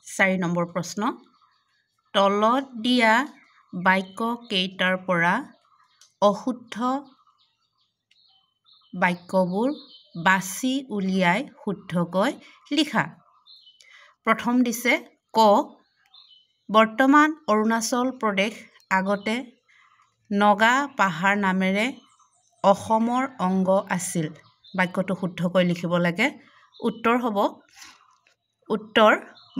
4 number প্ৰশ্ন তলত দিয়া বাক্য কেইটাৰ পৰা অশুদ্ধ বাক্যবোৰ বাছি উলিয়াই শুদ্ধকৈ লিখা। প্ৰথম দিছে ক বৰ্তমান অৰুণাচল প্ৰদেশ আগতে নগা পাহাৰ নামেৰে অসমৰ অংগ আছিল। বাক্যটো শুদ্ধকৈ লিখিব লাগে। উত্তৰ হ'ব উত্তৰ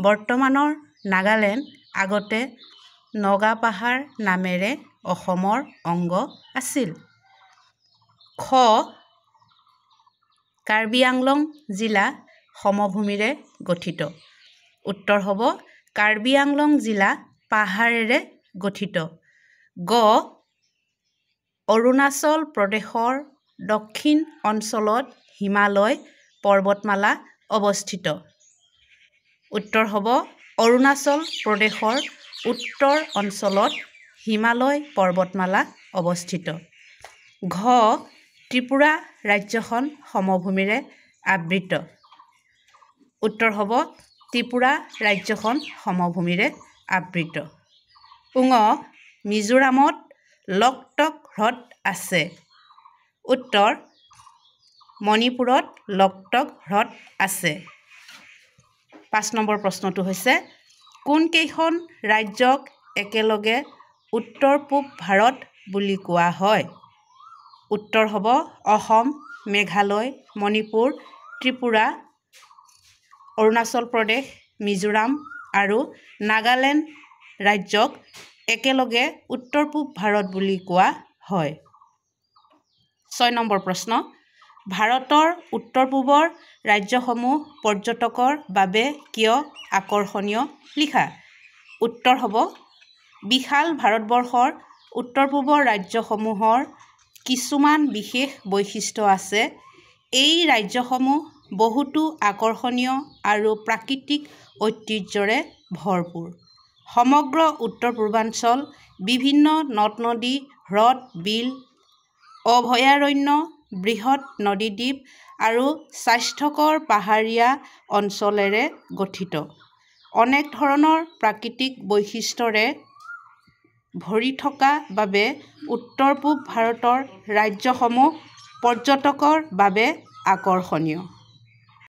বৰ্তমানৰ নাগালেণ্ড আগতে নগা পাহাৰ নামেৰে অসমৰ অংগ আছিল। খ কাৰ্বি আংলং জিলা সমভূমিৰে গঠিত। উত্তৰ হ'ব কাৰ্বি আংলং জিলা পাহাৰেৰে গঠিত। গ অৰুণাচল প্ৰদেশৰ দক্ষিণ অঞ্চলত হিমালয় পৰ্বতমালা অৱস্থিত। উত্তৰ হ'ব অৰুণাচল প্ৰদেশৰ উত্তৰ অঞ্চলত হিমালয় পৰ্বতমালা অৱস্থিত। ঘ ত্ৰিপুৰা ৰাজ্যখন সমভূমিৰে আবৃত। উত্তৰ হ'ব ত্ৰিপুৰা ৰাজ্যখন সমভূমিৰে আবৃত। ঙ মিজোৰামত লকটক হ্ৰদ আছে। উত্তৰ মণিপুৰত লকটক হ্ৰদ আছে। 5 নম্বৰ প্ৰশ্নটো হৈছে কোনকেইখন ৰাজ্যক একেলগে উত্তৰ পূব ভাৰত বুলি কোৱা হয়? উত্তৰ হ'ব অসম, মেঘালয়, মণিপুৰ, ত্ৰিপুৰা, অৰুণাচল প্ৰদেশ, মিজোৰাম আৰু নাগালেণ্ড ৰাজ্যক একেলগে উত্তৰ পূব ভাৰত বুলি কোৱা হয়। 6 নম্বৰ প্ৰশ্ন ভাৰতৰ উত্তৰ পূবৰ ৰাজ্যসমূহ পৰ্যটকৰ বাবে কিয় আকৰ্ষণীয় লিখা। উত্তৰ হ'ব বিশাল ভাৰতবৰ্ষৰ উত্তৰ পূবৰ ৰাজ্যসমূহৰ কিছুমান বিশেষ বৈশিষ্ট্য আছে। এই ৰাজ্যসমূহ বহুতো আকৰ্ষণীয় আৰু প্ৰাকৃতিক ঐতিহ্যৰে ভৰপূৰ। সমগ্ৰ উত্তৰ পূৰ্বাঞ্চল বিভিন্ন নদ-নদী, হ্ৰদ, বিল, অভয়াৰণ্য, বৃহৎ নদীদ্বীপ আৰু স্বাস্থ্যকৰ পাহাৰীয়া অঞ্চলেৰে গঠিত। অনেক ধৰণৰ প্ৰাকৃতিক বৈশিষ্ট্যৰে ভৰি থকা বাবে উত্তৰ পূব ভাৰতৰ ৰাজ্যসমূহ পৰ্যটকৰ বাবে আকৰ্ষণীয়।